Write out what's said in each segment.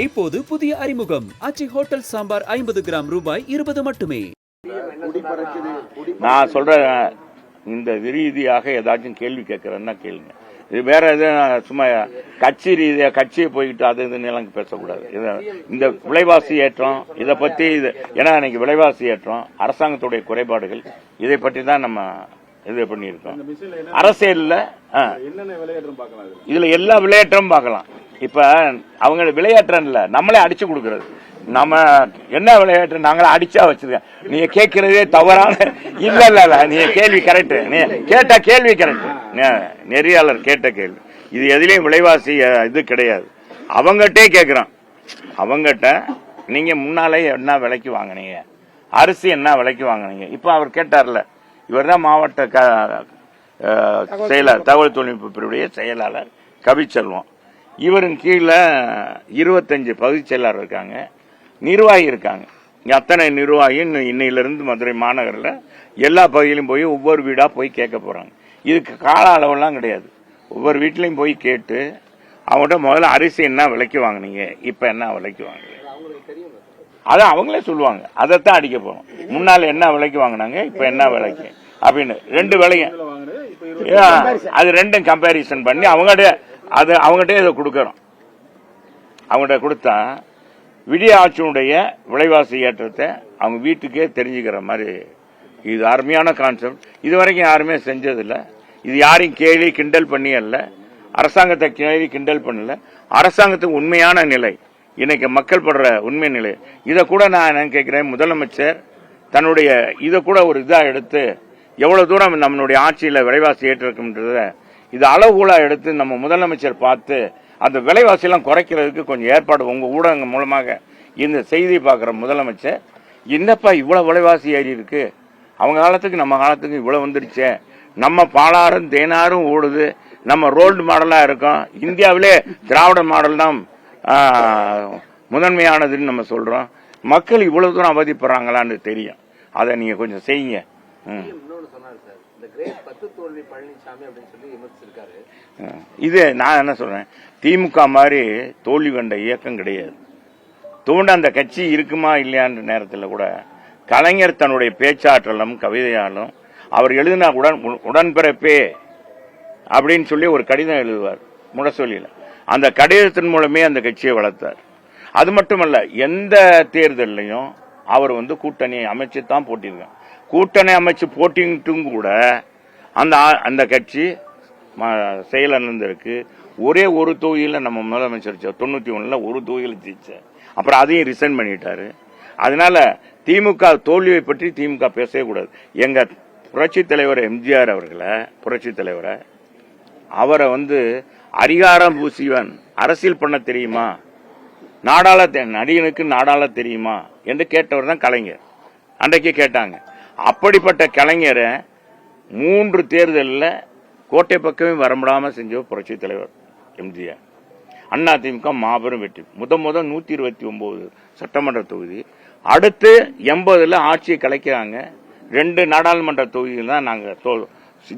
இப்போது புதிய அறிமுகம் ஆச்சி ஹோட்டல் சாம்பார் 50 கிராம் ரூபாய் 20 மட்டுமே. நான் சொல்றேன், இந்த ரீதியாக ஏதாச்சும் கேள்வி கேட்கறேன்னா கேளுங்க. இது வேற எதுவும் சும்மா கட்சி ரீதியா கட்சியை போய்கிட்டு அது இதுன்னு பேசக்கூடாது. இந்த விலைவாசி ஏற்றம் இதை பத்தி ஏன்னா இன்னைக்கு விலைவாசி ஏற்றம் அரசாங்கத்துடைய குறைபாடுகள் இதை பற்றி தான் நம்ம இது பண்ணியிருக்கோம். அரசியல்ல இதுல எல்லா விளையாட்டும் பார்க்கலாம். இப்ப அவங்க விளையாட்டம் இல்ல, நம்மளே அடிச்சு கொடுக்கறது. நம்ம என்ன விளையாட்டு நாங்களே அடிச்சா வச்சிருக்கேன். நீங்க கேட்கறதே தவறான இல்ல இல்ல இல்ல நீங்க கேள்வி கரெக்ட், நீ கேட்ட கேள்வி கரெக்ட், நெறியாளர் கேட்ட கேள்வி. இது எதுலயும் விலைவாசி இது கிடையாது. அவங்ககிட்டே கேட்கிறோம். அவங்ககிட்ட நீங்க முன்னாலே என்ன விலைக்கு வாங்கினீங்க, அரிசி என்ன விலைக்கு வாங்கினீங்க. இப்ப அவர் கேட்டார்ல, இவர் தான் மாவட்ட செயலாளர், தகவல் தொழில்நுட்ப பிரிவுடைய செயலாளர் கவிச்செல்வம். இவரின் கீழே 25 பகுதி செயலாளர் இருக்காங்க, நிர்வாகி இருக்காங்க. அத்தனை நிர்வாகி இன்னையிலிருந்து மதுரை மாநகரில் எல்லா பகுதியிலும் போய் ஒவ்வொரு வீடா போய் கேட்க போறாங்க. இதுக்கு கால அளவெல்லாம் கிடையாது. ஒவ்வொரு வீட்லயும் போய் கேட்டு அவங்கள்ட்ட முதல்ல அரிசி என்ன விலைக்கு வாங்கினீங்க, இப்ப என்ன விலைக்கு வாங்குறீங்க, அதான் அவங்களே சொல்லுவாங்க. அதைத்தான் அடிக்க போறோம். முன்னால என்ன விலைக்கு வாங்கினாங்க, இப்ப என்ன விலைக்கு அப்படின்னு ரெண்டு விலையும் அது ரெண்டும் கம்பேரிசன் பண்ணி அவங்ககிட்ட இதை கொடுக்கறோம். அவங்ககிட்ட கொடுத்தா விடிய ஆட்சியுடைய விலைவாசி ஏற்றத்தை அவங்க வீட்டுக்கே தெரிஞ்சுக்கிற மாதிரி. இது அருமையான கான்செப்ட். இது வரைக்கும் யாருமே செஞ்சதில்லை. இது யாரையும் கேலி கிண்டல் பண்ணி அல்ல, அரசாங்கத்தை கேலி கிண்டல் பண்ணல. அரசாங்கத்துக்கு உண்மையான நிலை, இன்னைக்கு மக்கள் படுற உண்மை நிலை. இதை கூட நான் என்ன கேட்கிறேன், முதலமைச்சர் தன்னுடைய இதை கூட ஒரு இதா எடுத்து எவ்வளவு தூரம் நம்மளுடைய ஆட்சியில் விலைவாசி ஏற்றிருக்குன்றத இது அளவுகோலா எடுத்து நம்ம முதலமைச்சர் பார்த்து அந்த விலைவாசியெல்லாம் குறைக்கிறதுக்கு கொஞ்சம் ஏற்பாடு உங்க ஊடகங்கள் மூலமாக இந்த செய்தி பார்க்குற முதலமைச்சர், என்னப்பா இவ்வளவு விலைவாசி ஏறி இருக்கு, அவங்க காலத்துக்கு நம்ம காலத்துக்கு இவ்வளவு வந்துருச்சே, நம்ம பாலாறும் தேனாரும் ஓடுது, நம்ம ரோல்டு மாடலா இருக்கோம், இந்தியாவிலே திராவிட மாடல் தான் முதன்மையானதுன்னு நம்ம சொல்றோம். மக்கள் இவ்வளவு தூரம் அவதிப்படுறாங்களான்னு தெரியும். அதை நீங்க கொஞ்சம் செய்யுங்க. இது நான் என்ன சொல்றேன், திமுக மாதிரி தோல்வி கண்ட இயக்கம் கிடையாது. தோண்ட அந்த கட்சி இருக்குமா இல்லையான்ற நேரத்தில் கூட கலைஞர் தன்னுடைய பேச்சாற்றலும் கவிதையாலும் அவர் எழுதினா உடன்பிறப்பே அப்படின்னு சொல்லி ஒரு கடிதம் எழுதுவார் முரசொலியில். அந்த கடிதத்தின் மூலமே அந்த கட்சியை வளர்த்தார். அது மட்டுமல்ல, எந்த தேர்தலையும் அவர் கூட்டணி அமைச்சு தான் போட்டிருக்காங்க. கூட்டணி அமைச்சு போட்டிட்டும் கூட அந்த கட்சி செயலிழந்திருக்கு. ஒரே ஒரு தொகுதியில் நம்ம முதலமைச்சர் 91 ஒரு தொகுதியில் ஜெயிச்சார். அப்புறம் அதையும் ரிசைன் பண்ணிட்டாரு. அதனால திமுக தோல்வியை பற்றி திமுக பேசவே கூடாது. எங்க புரட்சி தலைவர் எம்ஜிஆர் அவர்களை, புரட்சி தலைவரை, அவரை அதிகாரம் பூசிவன், அரசியல் பண்ண தெரியுமா, நடிகனுக்கு நாடாள தெரியுமா என்று கேட்டவர் தான் கலைஞர். அன்றைக்கு கேட்டாங்க. அப்படிப்பட்ட கலைஞரை 3 தேர்தலில் கோட்டை பக்கமே வரமுடாம செஞ்ச புரட்சி தலைவர் எம்ஜிஆர். அதிமுக மாபெரும் வெற்றி. முதல் 129 சட்டமன்ற தொகுதி, அடுத்து 80 ஆட்சியை கலைக்கிறாங்க. 2 நாடாளுமன்ற தொகுதியில் தான் நாங்கள்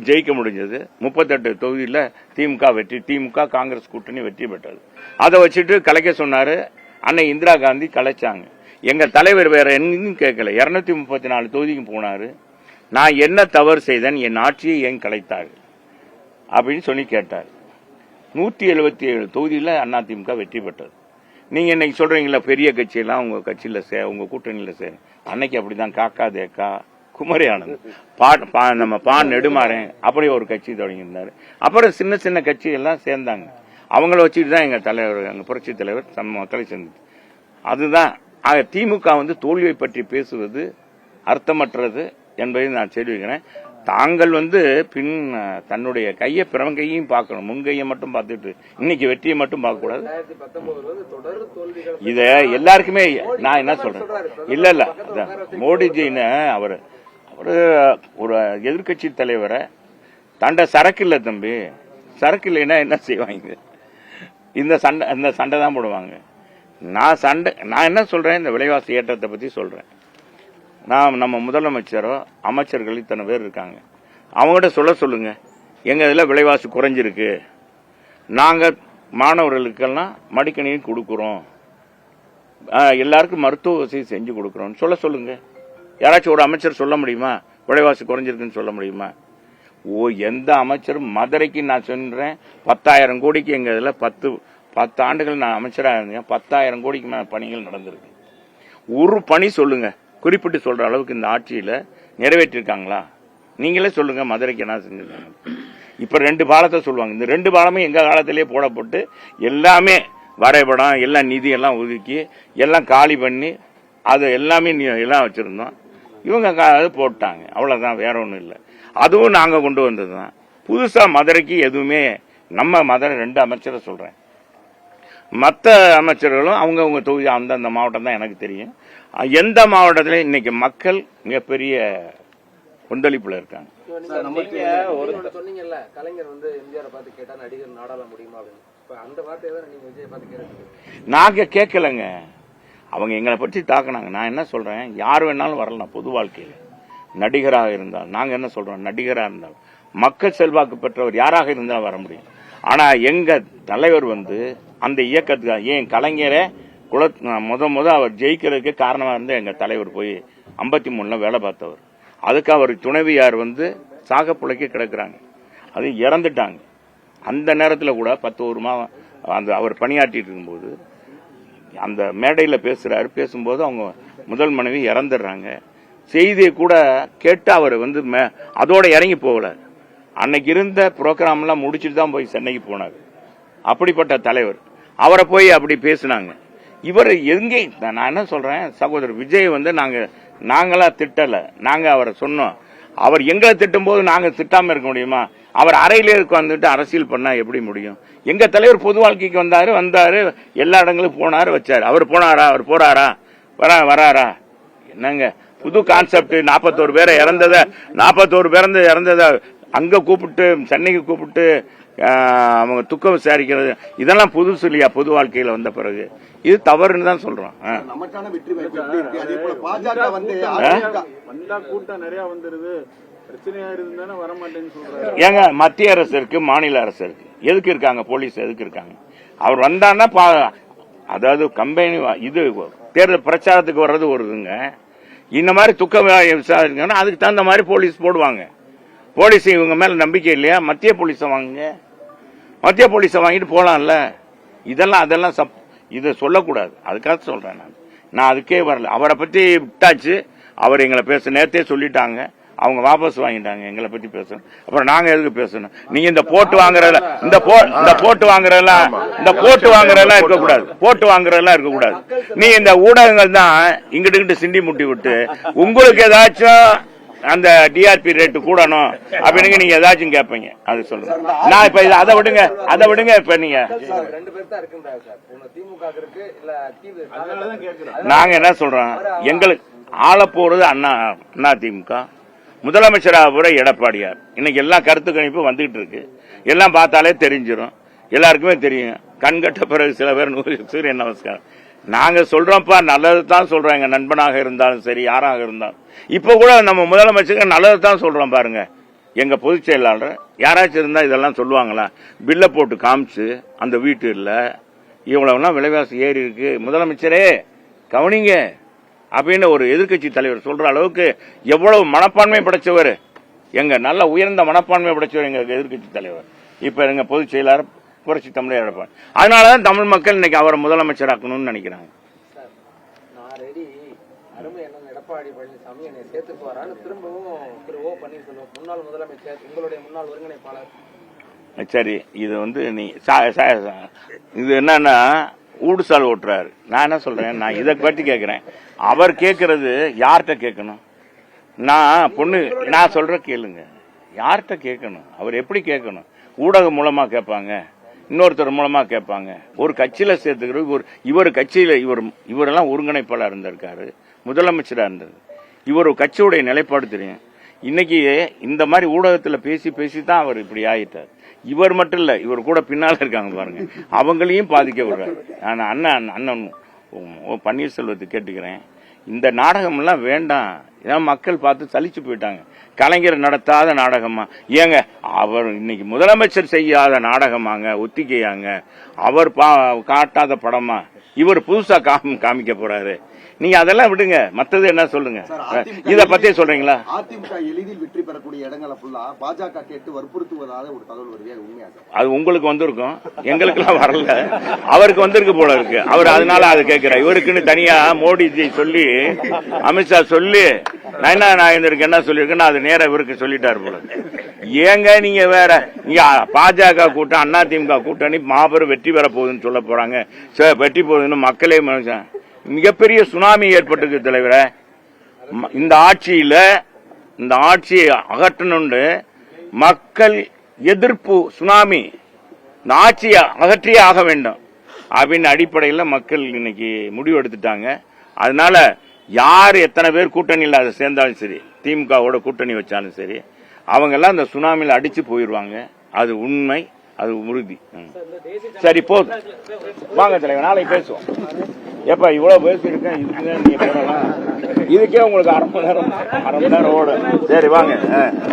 ஜெயிக்க முடிஞ்சது. 38 தொகுதியில் திமுக வெற்றி, திமுக காங்கிரஸ் கூட்டணி வெற்றி பெற்றது. அதை வச்சுட்டு கலைக்க சொன்னாரு. அன்னை இந்திரா காந்தி கலைச்சாங்க. எங்க தலைவர் வேற எங்கேயும் கேட்கல, 234 தொகுதிக்கு போனாரு. நான் என்ன தவறு செய்தேன், என் ஆட்சியை ஏன் கலைத்தார்கள் அப்படின்னு சொல்லி கேட்டார். 177 தொகுதியில் அதிமுக வெற்றி பெற்றது. நீங்க இன்னைக்கு சொல்றீங்களா பெரிய கட்சியெல்லாம் உங்க கட்சியில உங்க கூட்டணியில சேர, அன்னைக்கு அப்படிதான் காக்கா தேக்கா, குமரி ஆனந்த், நம்ம பான் நெடுமாறன் அப்படி ஒரு கட்சி தொடங்கியிருந்தாரு. அப்புறம் சின்ன சின்ன கட்சி எல்லாம் சேர்ந்தாங்க. அவங்கள வச்சுட்டு தான் எங்க தலைவர், எங்க புரட்சி தலைவர் மக்களை சேர்ந்தது. அதுதான் திமுக தோல்வியை பற்றி பேசுவது அர்த்தமற்றது என்பதை நான் தெரிவிக்கிறேன். தாங்கள் பின் தன்னுடைய கையை பிறவன் கையையும் பார்க்கணும், முன்கையை மட்டும் பார்த்துட்டு இன்னைக்கு வெற்றியை மட்டும் பார்க்க கூடாது. இத எல்லாருக்குமே நான் என்ன சொல்றேன், இல்ல மோடிஜின்னு அவரு ஒரு எதிர்கட்சி தலைவரை தண்ட சரக்கு இல்ல தம்பி, சரக்கு இல்லைன்னா என்ன செய்வாங்க, இந்த சண்டை தான் போடுவாங்க. நான் என்ன சொல்றேன், இந்த விலைவாசி ஏற்றத்தை பத்தி சொல்றேன். நம்ம முதலமைச்சரோ அமைச்சர்கள் இத்தனை பேர் இருக்காங்க, அவங்ககிட்ட சொல்லுங்க, எங்க இதுல விலைவாசி குறைஞ்சிருக்கு, நாங்க மாணவர்களுக்கெல்லாம் மடிக்கணினி கொடுக்குறோம், எல்லாருக்கும் மருத்துவ வசதி செஞ்சு கொடுக்குறோம்னு சொல்லுங்க. யாராச்சும் ஒரு அமைச்சர் சொல்ல முடியுமா? விலைவாசி குறைஞ்சிருக்குன்னு சொல்ல முடியுமா? எந்த அமைச்சரும் மதுரைக்கு நான் சொல்றேன் 10,000 கோடிக்கு எங்க இதுல 10 ஆண்டுகள் நான் அமைச்சராக இருந்தேன். 10,000 கோடிக்கு மேல பணிகள் நடந்திருக்கு. ஒரு பணி சொல்லுங்க, குறிப்பிட்டு சொல்ற அளவுக்கு இந்த ஆட்சியில நிறைவேற்றிருக்காங்களா? நீங்களே சொல்லுங்க மதுரைக்கு என்ன செஞ்சிருக்காங்க. இப்ப 2 பாலத்தை சொல்லுவாங்க. இந்த 2 பாலமே எங்க காலத்திலேயே போடப்பட்டு எல்லாமே வரைபடம் எல்லாம் நிதி எல்லாம் ஒதுக்கி எல்லாம் காலி பண்ணி அது எல்லாமே எல்லாம் வச்சிருந்தோம். இவங்க போட்டாங்க, அவ்வளவுதான், வேற ஒண்ணும் இல்லை. அதுவும் நாங்க கொண்டு வந்ததுதான். புதுசா மதுரைக்கு எதுவுமே நம்ம மதுரை 2 அமைச்சரை சொல்றேன். மற்ற அமைச்சர்களும் அவங்கவுங்க தொகுதி அந்தந்த மாவட்டம் தான் எனக்கு தெரியும். எந்த மாவட்டத்திலும் இன்னைக்கு மக்கள் மிகப்பெரிய கொந்தளிப்புல இருக்காங்க. சொன்னீங்கல்ல, கலைஞர் வந்து எம்ஜிஆர் பார்த்து கேட்டா நடிகர் நாடாள முடியுமா அப்படின்னு. அந்த வார்த்தையை தான் நீங்க விஜய் பார்த்து கேட்க நாங்க கேட்கலங்க. அவங்க எங்களை பற்றி தாக்குனாங்க. நான் என்ன சொல்றேன், யார் வேணாலும் வரலாம் பொது வாழ்க்கையில. நடிகராக இருந்தால் நாங்க என்ன சொல்றோம், நடிகராக இருந்தால் மக்கள் செல்வாக்கு பெற்றவர் யாராக இருந்தாலும் வர முடியும். ஆனா எங்க தலைவர் வந்து அந்த இயக்கத்துக்கு ஏன் கலைஞரை முத அவர் ஜெயிக்கிறதுக்கு காரணமா இருந்து எங்க தலைவர் போய் 53ல வேலை பார்த்தவர். அதுக்கு அவர் துணைவியார் வந்து சாக பிழைக்க கிடக்குறாங்க, அது இறந்துட்டாங்க. அந்த நேரத்தில் கூட 10 மாதம் அந்த அவர் பணியாற்றிட்டு இருக்கும்போது அந்த மேடையில பேசும்போது அவங்க முதல் மனைவி இறந்துடுறாங்க. செய்தியை கூட கேட்டு அவர் வந்து அதோட இறங்கி போகல. அன்னைக்கு இருந்த புரோகிராம் எல்லாம் முடிச்சுட்டு தான் போய் சென்னைக்கு போனார். அப்படிப்பட்ட தலைவர் அவரை போய் அப்படி பேசினாங்க. இவர் எங்கே, நான் என்ன சொல்றேன், சகோதரர் விஜய் வந்து நாங்களா திட்டல, நாங்க அவரை சொன்னோம். அவர் எங்களை திட்டும் போது நாங்க திட்டாம இருக்க முடியுமா? அவர் அறையிலே வந்துட்டு அரசியல் பண்ணா எப்படி முடியும்? எங்க தலைவர் பொது வாழ்க்கைக்கு வந்தாரு, எல்லா இடங்களுக்கும் போனாரு, வச்சாரு. அவர் போனாரா? அவர் போறாரா? வராரா? என்னங்க புது கான்செப்ட்? 41 பேரை இறந்தத அங்க கூப்பிட்டு சென்னைக்கு கூப்பிட்டு அவங்க துக்கம் விசாரிக்கிறது, இதெல்லாம் புதுசு இல்லையா? பொது வாழ்க்கையில வந்த பிறகு இது தவறுன்னு தான் சொல்றோம். ஏங்க மத்திய அரசு இருக்கு, மாநில அரசு இருக்கு, எதுக்கு இருக்காங்க போலீஸ்? எதுக்கு இருக்காங்க? அவர் வந்தான்னா அதாவது கம்பெனி இது தேர்தல் பிரச்சாரத்துக்கு வர்றது வருதுங்க. இந்த மாதிரி துக்க விசாரிக்கணும், அதுக்கு தகுந்த மாதிரி போலீஸ் போடுவாங்க. போலீஸ் இவங்க மேல நம்பிக்கை இல்லையா? மத்திய போலீஸை வாங்குங்க, மத்திய போலீஸை வாங்கிட்டு போலாம்ல. அதெல்லாம் இதை சொல்லக்கூடாது. அதுக்காக சொல்றேன். நான் அதுக்கே வரல. அவரை பத்தி விட்டாச்சு. அவர் எங்களை நேரத்தே சொல்லிட்டாங்க, அவங்க வாபஸ் வாங்கிட்டாங்க. எங்களை பத்தி பேசணும், அப்புறம் நாங்க எதுக்கு பேசணும்? நீங்க இந்த போட்டு வாங்குறதெல்லாம் இருக்கக்கூடாது. போட்டு வாங்குறதெல்லாம் இருக்கக்கூடாது. நீ இந்த ஊடகங்கள் தான் இங்கிட்டு சிண்டி முட்டி விட்டு உங்களுக்கு ஏதாச்சும் அந்த டிஆர்பி ரேட்டு கூடணும் அப்படின்னு நீங்க ஏதாச்சும் கேட்பீங்க. அது சொல்லுங்க. நான் இப்ப அதை விடுங்க. இப்ப நீங்க நாங்க என்ன சொல்றோம், எங்களுக்கு ஆள போறது அண்ணா திமுக, முதலமைச்சராக போற எடப்பாடியார். இன்னைக்கு எல்லாம் கருத்து கணிப்பு வந்துகிட்டு இருக்கு. எல்லாம் பார்த்தாலே தெரிஞ்சிடும், எல்லாருக்குமே தெரியும். கண்கட்ட பிறகு சில பேர் சூரிய நமஸ்காரம். நாங்க சொல்றோம்ப்பா, நல்லது தான் சொல்றோம். எங்க நண்பனாக இருந்தாலும் சரி, யாராக இருந்தாலும். இப்ப கூட நம்ம முதலமைச்சருக்கு நல்லது தான் சொல்றோம். பாருங்க, எங்க பொதுச் செயலாளர் யாராச்சும் இருந்தா இதெல்லாம் சொல்லுவாங்களா? பில்ல போட்டு காமிச்சு அந்த வீட்டு இல்ல இவ்வளவுலாம் விலைவாசி ஏறி இருக்கு, முதலமைச்சரே கவனிங்க அப்படின்னு ஒரு எதிர்கட்சி தலைவர் சொல்ற அளவுக்கு எவ்வளவு மனப்பான்மை படைச்சவர், எங்க நல்ல உயர்ந்த மனப்பான்மை படைச்சவர் எங்க எதிர்கட்சி தலைவர். இப்ப எங்க பொதுச் செயலாளர் புரட்சி தமிழர் எடப்பாடி. அதனாலதான் தமிழ் மக்கள் இன்னைக்கு அவரை முதலமைச்சராக்கணும்னு நினைக்கிறாங்க. எடப்பாடி பழனிசாமி என்னை சேர்த்துக்கு வரான்னு திரும்பவும் திரு ஓ பன்னீர்செல்வம் முன்னாள் முதலமைச்சர், உங்களுடைய முன்னாள் ஒருங்கிணைப்பாளர். சரி, இது வந்து இது என்னன்னா ஊடுசால் ஓட்டுறாரு. நான் என்ன சொல்றேன், நான் இதை பற்றி கேட்கிறேன். அவர் கேட்கறது யார்கிட்ட கேட்கணும்? நான் சொல்ற கேளுங்க, யார்கிட்ட கேட்கணும்? அவர் எப்படி கேட்கணும்? ஊடகம் மூலமா கேட்பாங்க, இன்னொருத்தர் மூலமா கேட்பாங்க. ஒரு கட்சியில சேர்த்துக்கிறது. இவர் கட்சியில இவரெல்லாம் ஒருங்கிணைப்பாளர் இருந்திருக்காரு, முதலமைச்சரா இருந்தது. இவர் கட்சியுடைய நிலைப்பாடு தெரியும். இன்னைக்கு இந்த மாதிரி ஊடகத்துல பேசி தான் அவர் இப்படி ஆயிட்டார். இவர் மட்டும் இல்ல, இவர் கூட பின்னால இருக்காங்க பாருங்க, அவங்களையும் பாதிக்க விடுறாரு. நான் அண்ணன் பன்னீர்செல்வத்தை கேட்டுக்கிறேன், இந்த நாடகம் எல்லாம் வேண்டாம். ஏன்னா மக்கள் பார்த்து சலிச்சு போயிட்டாங்க. கலைஞர் நடத்தாத நாடகமா? ஏங்க அவர் இன்னைக்கு முதலமைச்சர் செய்யாத நாடகமாங்க, ஒத்திகையாங்க, அவர் காட்டாத படமா? இவர் புதுசா காமிக்க போறாரு. நீங்க அதெல்லாம் விடுங்க, மத்தது என்ன சொல்லுங்க. இத பத்தி சொல்றீங்களா? அதிமுக எளிதில் வெற்றி பெறக்கூடிய இடங்களை ஃபுல்லா பாஜக கேட்டு வற்புறுத்துவதாக ஒரு தகவல் வருது, உண்மையா? அது உங்களுக்கு வந்திருக்கும், எங்களுக்கு எல்லாம் வரல. அவருக்கு வந்திருக்கு போல இருக்கு. அவர் அதனால அது கேட்கிறார். இவருக்குன்னு தனியா மோடிஜி சொல்லி, அமித்ஷா சொல்லி, நயனாருக்கு என்ன சொல்லியிருக்குன்னு அது நேரம் இவருக்கு சொல்லிட்டாரு போல. ஏங்க நீங்க வேற, நீங்க பாஜக கூட்டம் அதிமுக கூட்டணி மாபெரும் வெற்றி பெற போகுதுன்னு சொல்ல போறாங்க. வெற்றி போகுதுன்னு மக்களே மிகப்பெரிய சுனாமி ஏற்பட்டிருக்கு தலைவரே. இந்த ஆட்சியை அகற்றணுண்டு மக்கள் எதிர்ப்பு சுனாமி, இந்த ஆட்சியை அகற்றியே ஆக வேண்டும் அப்படின்னு அடிப்படையில் மக்கள் இன்னைக்கு முடிவு எடுத்துட்டாங்க. அதனால யார் எத்தனை பேர் கூட்டணியில் அதை சேர்ந்தாலும் சரி, திமுகவோட கூட்டணி வச்சாலும் சரி, அவங்க எல்லாம் இந்த சுனாமியில் அடிச்சு போயிடுவாங்க. அது உண்மை, அது உறுதி. சரி போதும், வாங்க தலைவர், நாளைக்கு பேசுவோம். எப்ப இவ்வளவு பேசிருக்கேன், இதுக்கு நீங்க போடலாம். இதுக்கே உங்களுக்கு அரை மணி நேரம் ஓடும். சரி வாங்க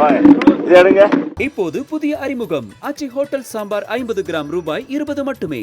வாங்க, இது எடுங்க. இப்போது புதிய அறிமுகம் ஆச்சி ஹோட்டல் சாம்பார் 50 கிராம் ரூபாய் 20 மட்டுமே.